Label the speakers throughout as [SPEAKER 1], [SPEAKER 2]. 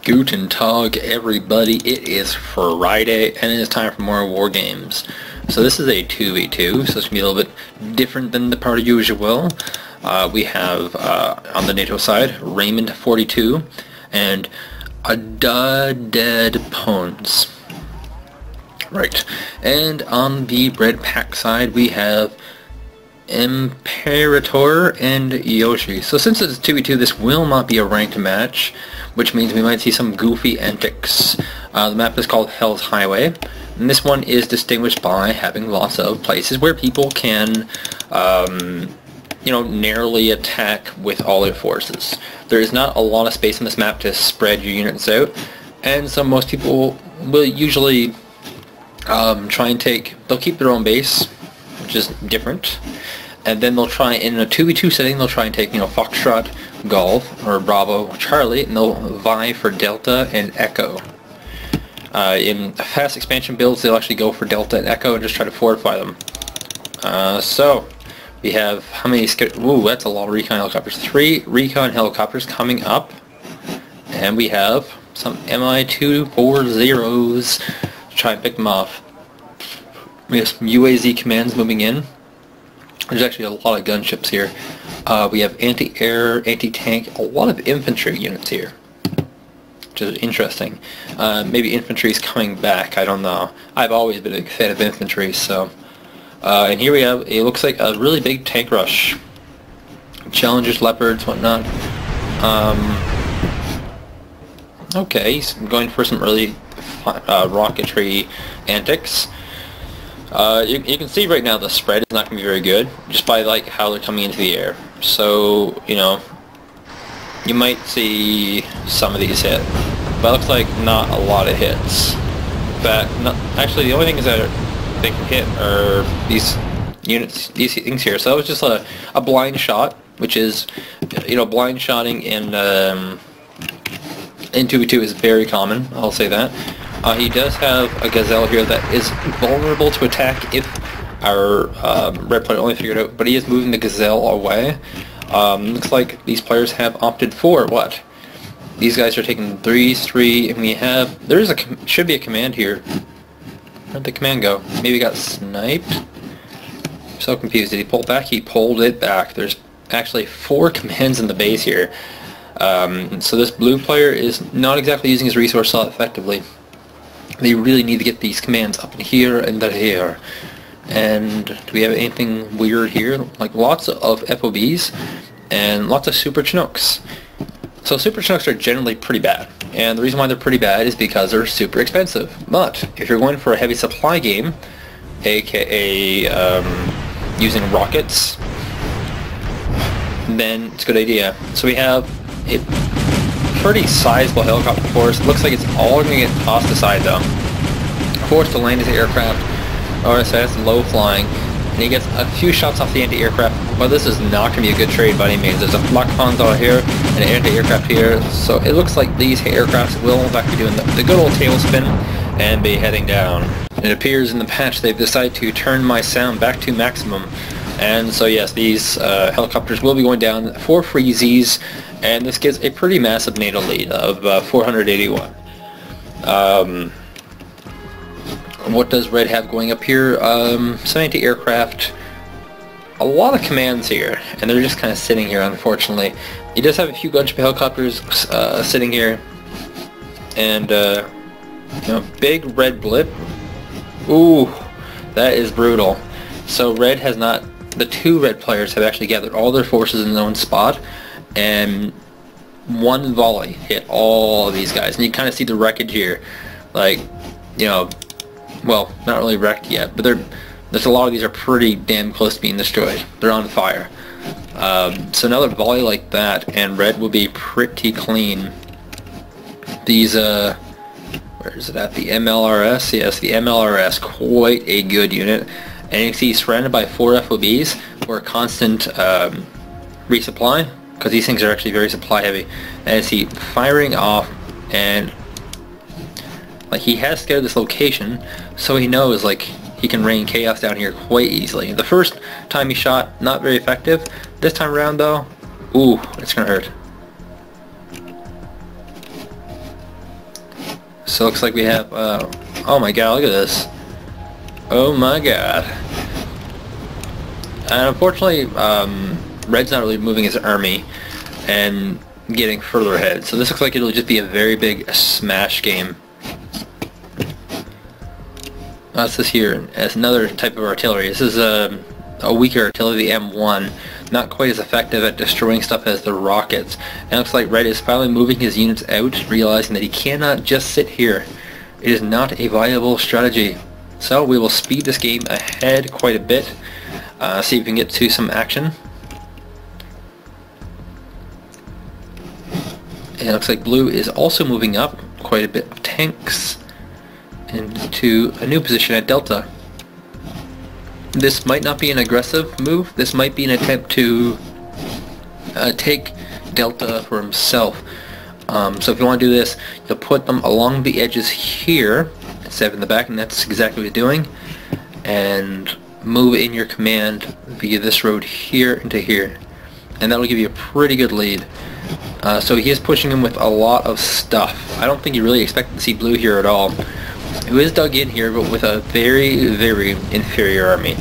[SPEAKER 1] Guten Tag, everybody. It is Friday and it is time for more war games. So this is a 2v2, so it's going to be a little bit different than the part usual. We have on the NATO side Raymond42 and adadadpwns. Right. And on the red pack side we have Imperator and yoshj. So since it's 2v2, this will not be a ranked match, which means we might see some goofy antics. The map is called Hell's Highway, and this one is distinguished by having lots of places where people can, narrowly attack with all their forces. There is not a lot of space on this map to spread your units out, and so most people will usually try and they'll keep their own base, which is different, and then they'll try, in a 2v2 setting, they'll try and take, Foxtrot, Golf, or Bravo, Charlie, and they'll vie for Delta and Echo. In fast expansion builds, they'll actually go for Delta and Echo and just try to fortify them. So, we have, how many, ooh, that's a lot of recon helicopters. 3 recon helicopters coming up, and we have some Mi-240s to try and pick them off. We have some UAZ commands moving in. There's actually a lot of gunships here. We have anti-air, anti-tank, a lot of infantry units here, which is interesting. Maybe infantry is coming back, I don't know. I've always been a big fan of infantry, so. And here we have, it looks like a really big tank rush. Challengers, Leopards, whatnot. Okay, he's going for some early rocketry antics. You can see right now the spread is not going to be very good, just by how they're coming into the air. So, you might see some of these hit, but it looks like not a lot of hits. In fact, actually the only things that they can hit are these units, these things here. So that was just a blind shot, which is, blind shotting in 2v2 is very common, I'll say that. He does have a Gazelle here that is vulnerable to attack if our red player only figured out, but he is moving the Gazelle away. Looks like these players have opted for what? These guys are taking 3, and we have, should be a command here. Where'd the command go? Maybe got sniped? I'm so confused. Did he pull back? He pulled it back. There's actually 4 commands in the base here. So this blue player is not exactly using his resource slot effectively. They really need to get these commands up in here and here. And do we have anything weird here? Like lots of FOBs and lots of Super Chinooks. So Super Chinooks are generally pretty bad. And the reason why they're pretty bad is because they're super expensive. But if you're going for a heavy supply game, aka using rockets, then it's a good idea. So we have a pretty sizable helicopter force. Looks like it's all going to get tossed aside though. Forced to land his aircraft. RSS, low flying. And he gets a few shots off the anti-aircraft. But this is not going to be a good trade by any means. There's a flak Panzer here and an anti-aircraft here. So it looks like these aircrafts will in fact be doing the good old tailspin and be heading down. It appears in the patch they've decided to turn my sound back to maximum. And so yes, these helicopters will be going down for freezies, and this gives a pretty massive NATO lead of 481. What does Red have going up here? Some anti-aircraft, a lot of commands here, and they're just kind of sitting here unfortunately. He does have a few gunship helicopters sitting here, and big red blip. Ooh, that is brutal. So Red has not, the 2 red players have actually gathered all their forces in their own spot, and one volley hit all of these guys. And you kind of see the wreckage here. Well, not really wrecked yet, but there's a lot of these are pretty damn close to being destroyed. They're on fire. So another volley like that, and Red will be pretty clean. These, where is it at? The MLRS? Yes, the MLRS, quite a good unit. and you can see he's surrounded by 4 FOBs for a constant resupply, because these things are actually very supply heavy. And see firing off, and like he has scouted this location, so he knows like he can rain chaos down here quite easily. The first time he shot, not very effective. This time around though, ooh, it's gonna hurt. So it looks like we have, oh my god, look at this. Oh my god. And unfortunately, Red's not really moving his army and getting further ahead. So this looks like it'll just be a very big smash game. What's this here? As another type of artillery. This is a weaker artillery, the M1. Not quite as effective at destroying stuff as the rockets. And it looks like Red is finally moving his units out, realizing that he cannot just sit here. It is not a viable strategy. So we will speed this game ahead quite a bit. See if we can get to some action. And it looks like Blue is also moving up quite a bit of tanks into a new position at Delta. This might not be an aggressive move. This might be an attempt to take Delta for himself. So if you want to do this, you'll put them along the edges here instead of in the back, and that's exactly what you're doing. And move in your command via this road here into here. And that'll give you a pretty good lead. So he is pushing him with a lot of stuff. I don't think you really expect to see Blue here at all. Who is dug in here, but with a very, very inferior army.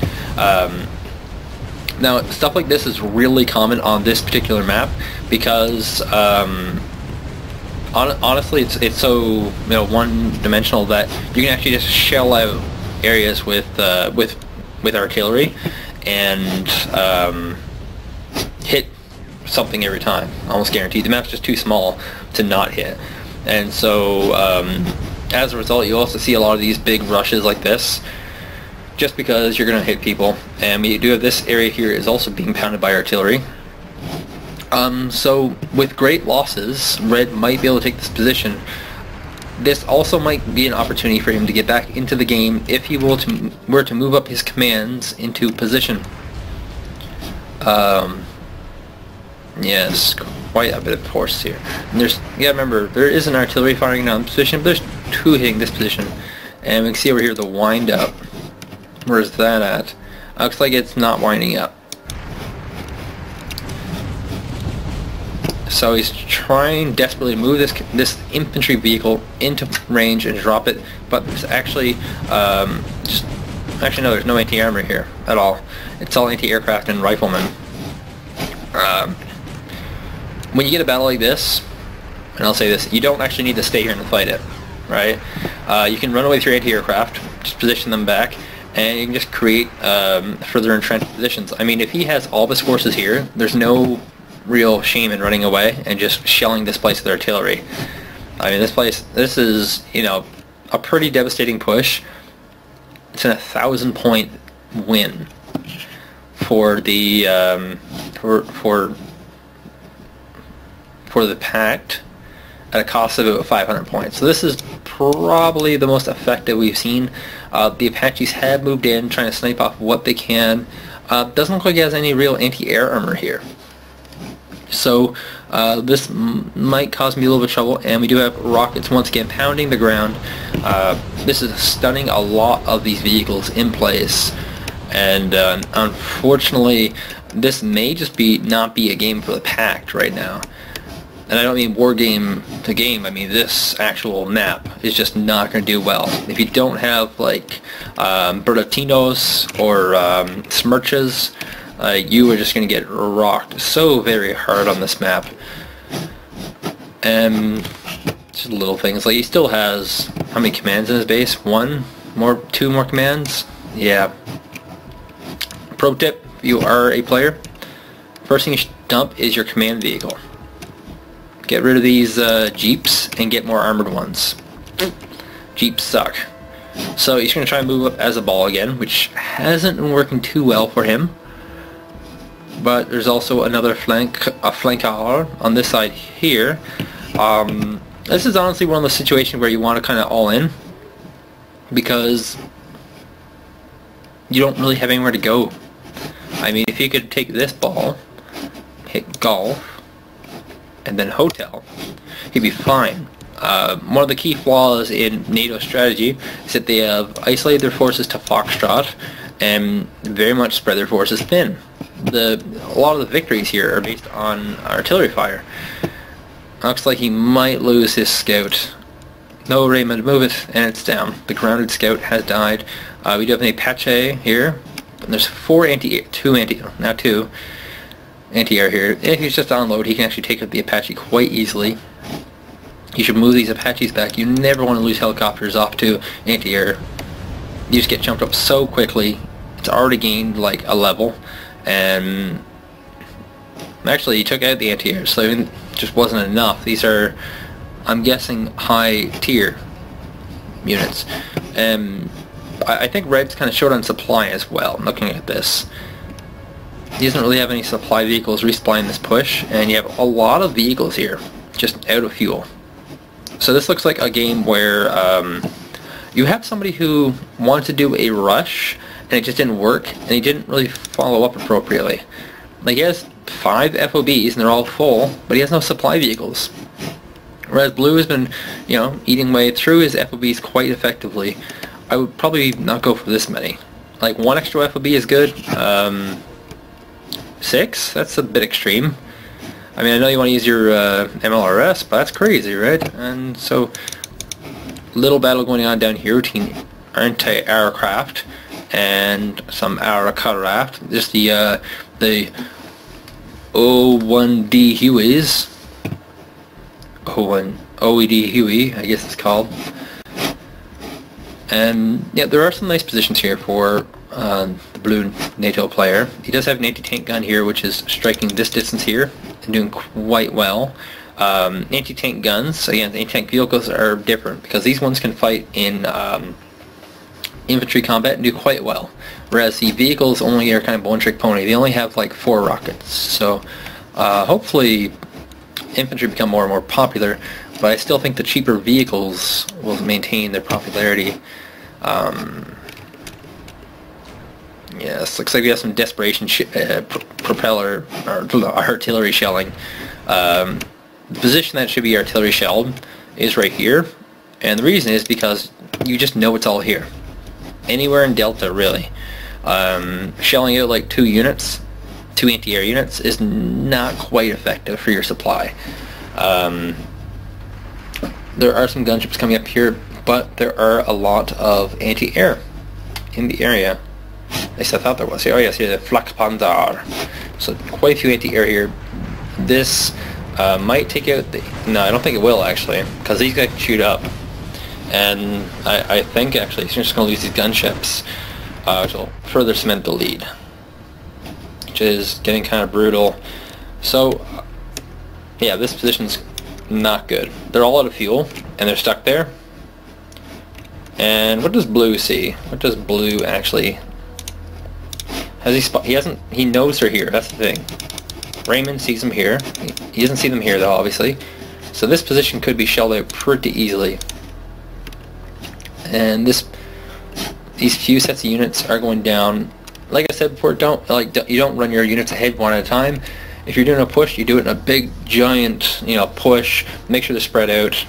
[SPEAKER 1] Now, stuff like this is really common on this particular map because, honestly, it's so one-dimensional that you can actually just shell out areas with artillery and hit something every time, almost guaranteed. The map's just too small to not hit, and so as a result, you also see a lot of these big rushes like this, just because you're going to hit people. And we do have this area here is also being pounded by artillery. So with great losses, Red might be able to take this position. This also might be an opportunity for him to get back into the game if he were to move up his commands into position. Yes, quite a bit of force here. And you gotta remember, there is an artillery firing on position, but there's 2 hitting this position. And we can see over here the wind up. Where's that at? Looks like it's not winding up. So he's trying desperately to move this infantry vehicle into range and drop it, but there's actually actually no, there's no anti-armor here at all. It's all anti-aircraft and riflemen. When you get a battle like this, and I'll say this, you don't actually need to stay here and fight it, right? You can run away with your anti-aircraft, just position them back, and you can just create further entrenched positions. I mean, if he has all of his forces here, there's no real shame in running away and just shelling this place with artillery. I mean, this is, a pretty devastating push. It's an 1,000-point win for the for the pact at a cost of about 500 points. So this is probably the most effective we've seen. The Apaches have moved in, trying to snipe off what they can. Doesn't look like he has any real anti-air armor here. So this might cause me a little bit of trouble, and we do have rockets once again pounding the ground. This is stunning a lot of these vehicles in place, and unfortunately this may just not be a game for the Pact right now. And I don't mean Wargame the game, I mean this actual map is just not going to do well. If you don't have like Bertatinos or Smirches, you are just going to get rocked so very hard on this map. And just little things, like he still has, how many commands in his base? 2 more commands? Yeah. Pro tip, if you are a player, first thing you should dump is your command vehicle. Get rid of these Jeeps and get more armored ones. Jeeps suck. So he's going to try and move up as a ball again, which hasn't been working too well for him. But there's also another flanker on this side here. This is honestly one of the situations where you want to kind of all in, because you don't really have anywhere to go. I mean, if you could take this ball, hit golf, and then hotel, he'd be fine. One of the key flaws in NATO's strategy is that they have isolated their forces to Foxtrot and very much spread their forces thin. A lot of the victories here are based on artillery fire. Looks like he might lose his scout. No, Raymond, move it, and it's down. The grounded scout has died. We do have an Apache here. And there's two anti-air here. If he's just on load, he can actually take out the Apache quite easily. You should move these Apaches back. You never want to lose helicopters off to anti-air. You just get jumped up so quickly. It's already gained like a level, and actually he took out the anti-air, so it just wasn't enough. These are, I'm guessing, high tier units. I think Red's kind of short on supply as well, looking at this. He doesn't really have any supply vehicles resupplying this push, and you have a lot of vehicles here just out of fuel. So this looks like a game where you have somebody who wanted to do a rush and it just didn't work, and he didn't really follow up appropriately. Like, he has 5 FOBs and they're all full, but he has no supply vehicles. Whereas Blue has been, you know, eating away through his FOBs quite effectively. I would probably not go for this many. Like, 1 extra FOB is good. 6? That's a bit extreme. I mean, I know you want to use your MLRS, but that's crazy, right? And so, little battle going on down here between anti-aircraft and some aircraft. Just the O1D Hueys. OED Huey, I guess it's called. And yeah, there are some nice positions here for the blue NATO player. He does have an anti-tank gun here, which is striking this distance here and doing quite well. Anti-tank guns, again, anti-tank vehicles are different because these ones can fight in infantry combat and do quite well, whereas the vehicles only are kind of one-trick pony. They only have like 4 rockets, so hopefully infantry become more and more popular, but I still think the cheaper vehicles will maintain their popularity. Yes, looks like we have some desperation propeller or artillery shelling. The position that should be artillery shelled is right here, and the reason is because you just know it's all here. Anywhere in Delta, really. Shelling out like 2 units, 2 anti-air units, is not quite effective for your supply. There are some gunships coming up here, but there are a lot of anti-air in the area. At least I thought there was. Oh yes, here the Flakpanzer. So quite a few anti-air here. This might take out the... No, I don't think it will actually, because these guys can shoot up. And I think actually he's just going to lose these gunships, which will further cement the lead, which is getting kind of brutal. So yeah, this position's not good. They're all out of fuel and they're stuck there. And what does Blue see? What does Blue actually... Has he spot? He knows they're here. That's the thing. Raymond sees them here. He doesn't see them here though, obviously. So this position could be shelled out pretty easily. And these few sets of units are going down. Like I said before, you don't run your units ahead one at a time. If you're doing a push, you do it in a big, giant, push. Make sure they're spread out.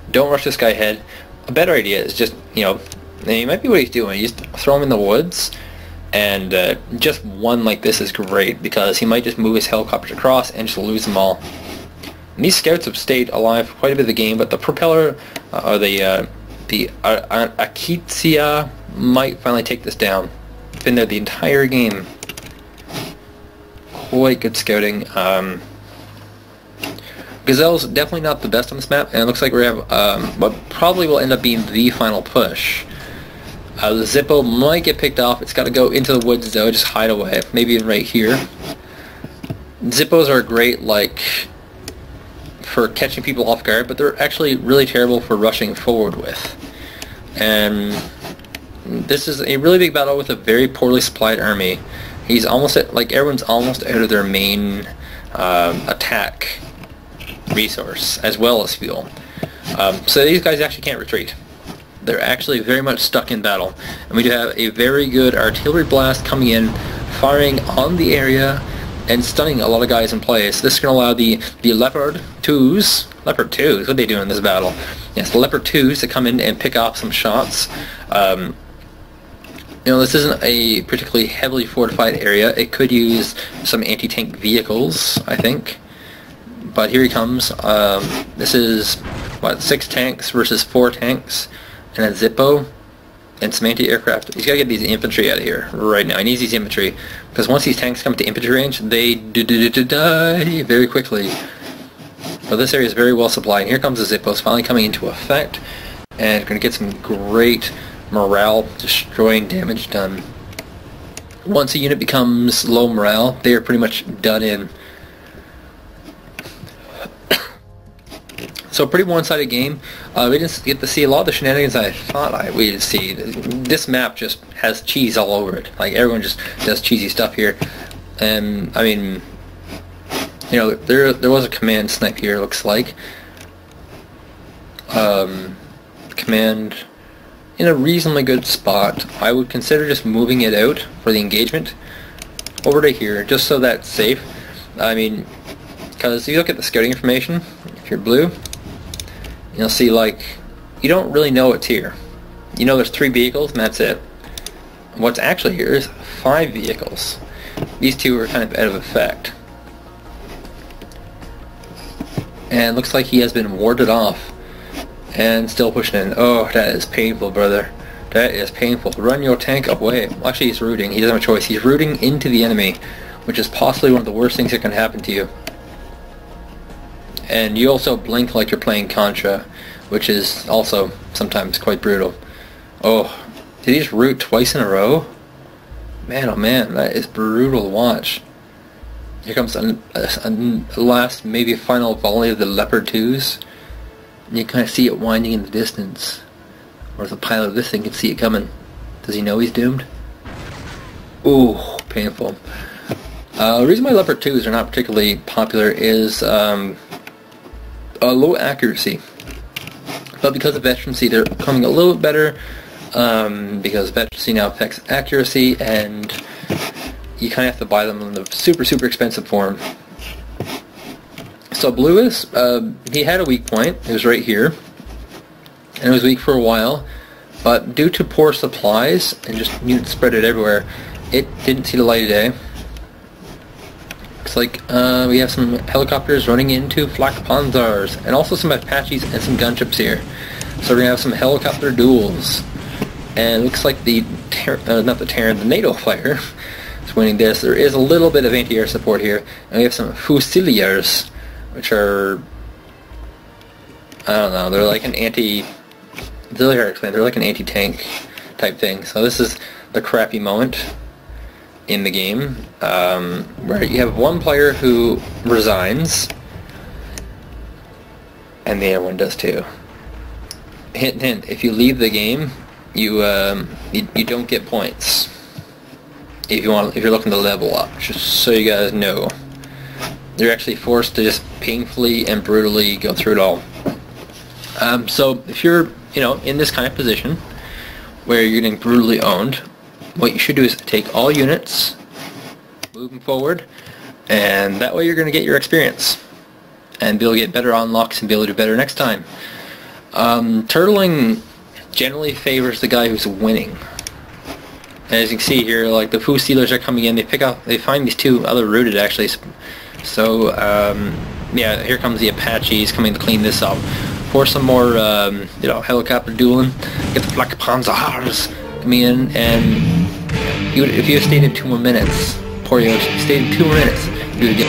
[SPEAKER 1] Don't rush this guy ahead. A better idea is just, it might be what he's doing. You just throw him in the woods, and just one like this is great because he might just move his helicopters across and just lose them all. And these scouts have stayed alive for quite a bit of the game, but the propeller, or the Akitsia might finally take this down. Been there the entire game. Quite good scouting. Gazelle's definitely not the best on this map, and it looks like we have what probably will end up being the final push. The Zippo might get picked off. It's got to go into the woods though, just hide away, maybe right here. Zippos are great, for catching people off guard, but they're actually really terrible for rushing forward with. And this is a really big battle with a very poorly supplied army. He's almost at, everyone's almost out of their main attack resource, as well as fuel. So these guys actually can't retreat. they're actually very much stuck in battle. And we do have a very good artillery blast coming in, firing on the area, and stunning a lot of guys in place. This is going to allow the Leopard 2s, what are they doing in this battle? Yes, the Leopard 2s to come in and pick off some shots. You know, this isn't a particularly heavily fortified area. It could use some anti-tank vehicles, I think. But here he comes. This is, what, 6 tanks versus 4 tanks, and a Zippo, and some anti-aircraft. He's got to get these infantry out of here right now. He needs these infantry, because once these tanks come to infantry range, they die very quickly. But this area is very well supplied. And here comes the Zippos finally coming into effect, and going to get some great morale destroying damage done. Once a unit becomes low morale, they are pretty much done in. So pretty one-sided game. We didn't get to see a lot of the shenanigans I thought we'd see. This map just has cheese all over it. Like, everyone just does cheesy stuff here. And I mean, you know, there was a command snipe here, it looks like. Command in a reasonably good spot. I would consider just moving it out for the engagement over to here, just so that's safe. I mean, because you look at the scouting information, if you're blue, you'll see, like, you don't really know what's here. You know there's 3 vehicles and that's it. What's actually here is 5 vehicles. These 2 are kind of out of effect. And it looks like he has been warded off. And still pushing in. Oh, that is painful, brother. That is painful. Run your tank away. Well, actually, he's rooting. He doesn't have a choice. He's rooting into the enemy, which is possibly one of the worst things that can happen to you. And you also blink like you're playing Contra, which is also sometimes quite brutal. Oh, did he just root twice in a row? Man, oh man, that is brutal to watch. Here comes a last, maybe final volley of the Leopard 2s. And you kind of see it winding in the distance. Or the pilot of this thing can see it coming. Does he know he's doomed? Ooh, painful. The reason why Leopard 2s are not particularly popular is a low accuracy. But because of veterancy, they're becoming a little bit better. Because veterancy now affects accuracy, and you kind of have to buy them in the super, super expensive form. So blue is, he had a weak point. It was right here. And it was weak for a while. But due to poor supplies, and just units spread it everywhere, it didn't see the light of day. Looks like we have some helicopters running into flak panzers, and also some Apaches and some gunships here. So we're going to have some helicopter duels. And it looks like the NATO fighter is winning this. There is a little bit of anti-air support here. And we have some Fusiliers, which are, I don't know, they're like an they're like an anti-tank type thing. So this is the crappy moment in the game, where you have one player who resigns, and the other one does too. Hint, hint, if you leave the game, you don't get points. If you're looking to level up, just so you guys know. You're actually forced to just painfully and brutally go through it all. So if you're, in this kind of position where you're getting brutally owned, what you should do is take all units, move them forward, and that way you're going to get your experience and be able to get better unlocks and be able to do better next time. Turtling generally favors the guy who's winning. As you can see here, like the Foo Stealers are coming in, they find these 2 other rooted actually. So yeah, here comes the Apaches coming to clean this up. For some more helicopter dueling, get the flak panzers coming in, and if you had stayed in 2 more minutes, poor Yosh, stayed in 2 more minutes, you would get